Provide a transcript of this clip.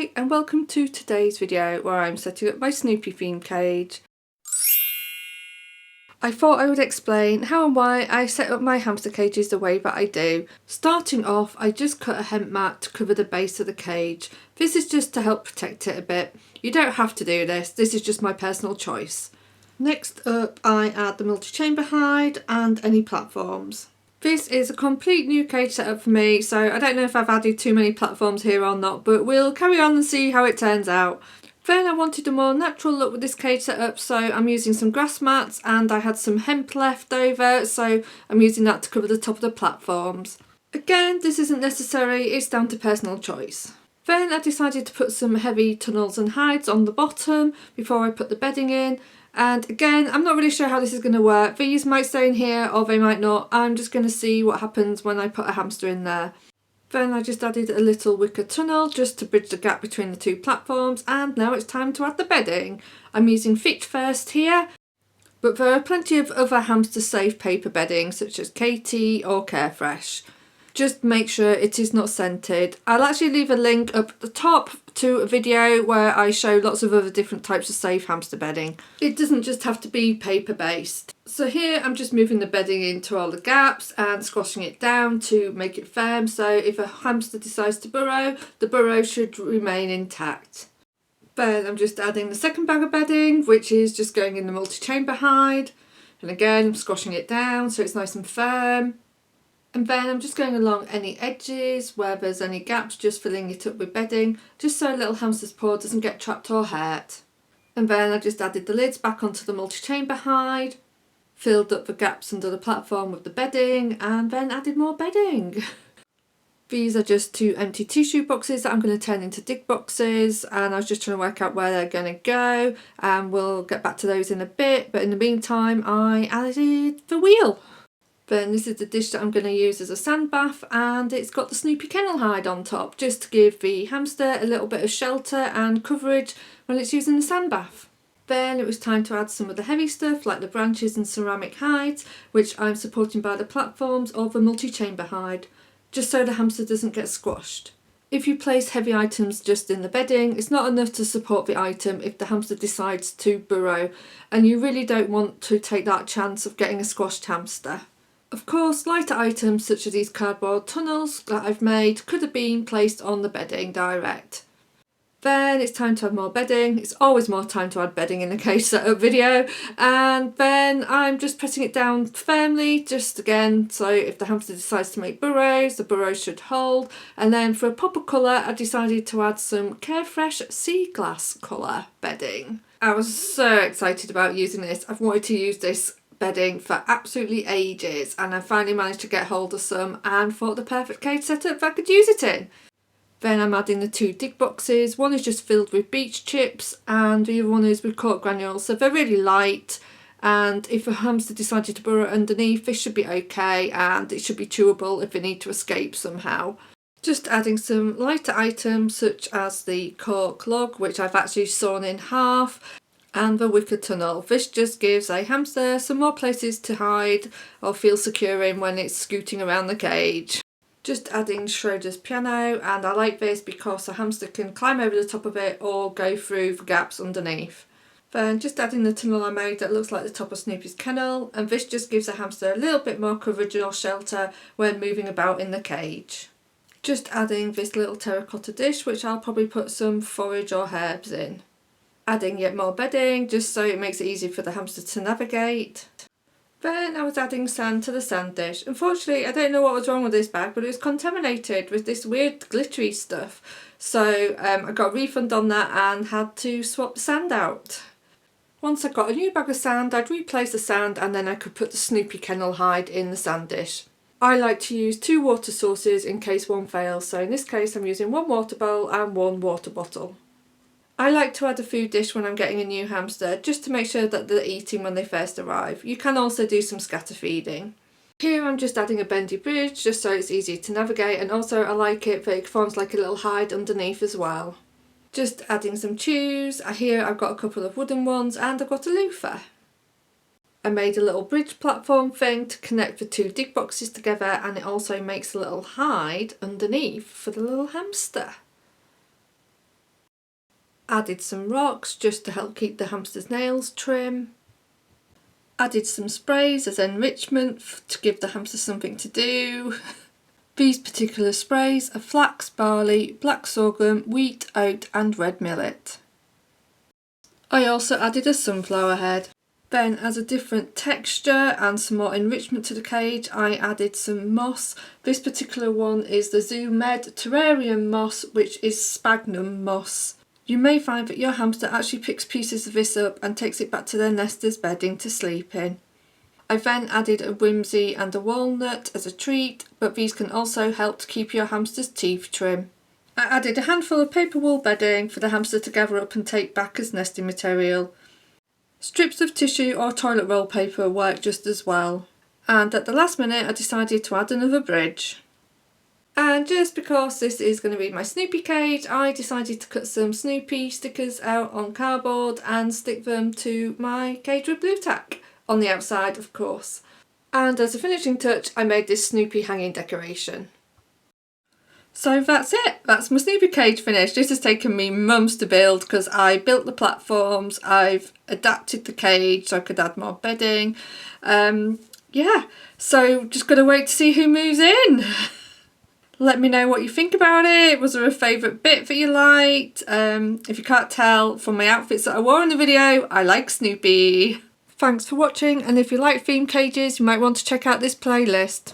Hi and welcome to today's video where I'm setting up my Snoopy theme cage. I thought I would explain how and why I set up my hamster cages the way that I do. Starting off, I just cut a hemp mat to cover the base of the cage. This is just to help protect it a bit. You don't have to do this is just my personal choice. Next up, I add the multi-chamber hide and any platforms. This is a complete new cage setup for me, so I don't know if I've added too many platforms here or not, but we'll carry on and see how it turns out. Then I wanted a more natural look with this cage setup, so I'm using some grass mats and I had some hemp left over, so I'm using that to cover the top of the platforms. Again, this isn't necessary, it's down to personal choice. Then I decided to put some heavy tunnels and hides on the bottom before I put the bedding in. And again, I'm not really sure how this is going to work. These might stay in here or they might not. I'm just going to see what happens when I put a hamster in there. Then I just added a little wicker tunnel just to bridge the gap between the two platforms, and now it's time to add the bedding. I'm using Fit First here, but there are plenty of other hamster safe paper bedding such as Katie or Carefresh. Just make sure it is not scented. I'll actually leave a link up at the top to a video where I show lots of other different types of safe hamster bedding. It doesn't just have to be paper based. So here I'm just moving the bedding into all the gaps and squashing it down to make it firm, so if a hamster decides to burrow, the burrow should remain intact. Then I'm just adding the second bag of bedding, which is just going in the multi-chamber hide, and again I'm squashing it down so it's nice and firm. And then I'm just going along any edges where there's any gaps, just filling it up with bedding, just so a little hamster's paw doesn't get trapped or hurt. And then I just added the lids back onto the multi-chamber hide, filled up the gaps under the platform with the bedding, and then added more bedding. These are just two empty tissue boxes that I'm going to turn into dig boxes, and I was just trying to work out where they're going to go, and we'll get back to those in a bit, but in the meantime I added the wheel. Then this is the dish that I'm going to use as a sand bath, and it's got the Snoopy kennel hide on top just to give the hamster a little bit of shelter and coverage when it's using the sand bath. Then it was time to add some of the heavy stuff like the branches and ceramic hides, which I'm supporting by the platforms or the multi-chamber hide, just so the hamster doesn't get squashed. If you place heavy items just in the bedding, it's not enough to support the item if the hamster decides to burrow, and you really don't want to take that chance of getting a squashed hamster. Of course, lighter items such as these cardboard tunnels that I've made could have been placed on the bedding direct. Then it's time to add more bedding. It's always more time to add bedding in a cage setup video. And then I'm just pressing it down firmly, just again, so if the hamster decides to make burrows, the burrows should hold. And then for a pop of colour, I decided to add some Carefresh sea glass colour bedding. I was so excited about using this. I've wanted to use this bedding for absolutely ages, and I finally managed to get hold of some and thought the perfect cage setup I could use it in. Then I'm adding the two dig boxes. One is just filled with beach chips and the other one is with cork granules, so they're really light, and if a hamster decided to burrow underneath, this should be okay and it should be chewable if they need to escape somehow. Just adding some lighter items such as the cork log, which I've actually sawn in half, and the wicker tunnel. This just gives a hamster some more places to hide or feel secure in when it's scooting around the cage. Just adding Schroeder's piano, and I like this because a hamster can climb over the top of it or go through the gaps underneath. Then just adding the tunnel I made that looks like the top of Snoopy's kennel, and this just gives a hamster a little bit more coverage or shelter when moving about in the cage. Just adding this little terracotta dish, which I'll probably put some forage or herbs in. Adding yet more bedding just so it makes it easy for the hamster to navigate. Then I was adding sand to the sand dish. Unfortunately, I don't know what was wrong with this bag, but it was contaminated with this weird glittery stuff. So I got a refund on that and had to swap the sand out. Once I got a new bag of sand, I'd replace the sand and then I could put the Snoopy kennel hide in the sand dish. I like to use two water sources in case one fails, so in this case I'm using one water bowl and one water bottle. I like to add a food dish when I'm getting a new hamster, just to make sure that they're eating when they first arrive. You can also do some scatter feeding. Here I'm just adding a bendy bridge, just so it's easy to navigate, and also I like it that it forms like a little hide underneath as well. Just adding some chews. Here I've got a couple of wooden ones and I've got a loofah. I made a little bridge platform thing to connect the two dig boxes together, and it also makes a little hide underneath for the little hamster. Added some rocks just to help keep the hamster's nails trim. Added some sprays as enrichment to give the hamster something to do. These particular sprays are flax, barley, black sorghum, wheat, oat and red millet. I also added a sunflower head. Then, as a different texture and some more enrichment to the cage, I added some moss. This particular one is the Zoo Med Terrarium Moss, which is sphagnum moss. You may find that your hamster actually picks pieces of this up and takes it back to their nest as bedding to sleep in. I then added a whimsy and a walnut as a treat, but these can also help to keep your hamster's teeth trim. I added a handful of paper wool bedding for the hamster to gather up and take back as nesting material. Strips of tissue or toilet roll paper work just as well. And at the last minute I decided to add another bridge. And just because this is going to be my Snoopy cage, I decided to cut some Snoopy stickers out on cardboard and stick them to my cage with blue tack. On the outside, of course. And as a finishing touch, I made this Snoopy hanging decoration. So that's it. That's my Snoopy cage finished. This has taken me months to build because I built the platforms, I've adapted the cage so I could add more bedding. Yeah, so just gotta wait to see who moves in. Let me know what you think about it. Was there a favourite bit that you liked? If you can't tell from my outfits that I wore in the video, I like Snoopy. Thanks for watching, and if you like theme cages, you might want to check out this playlist.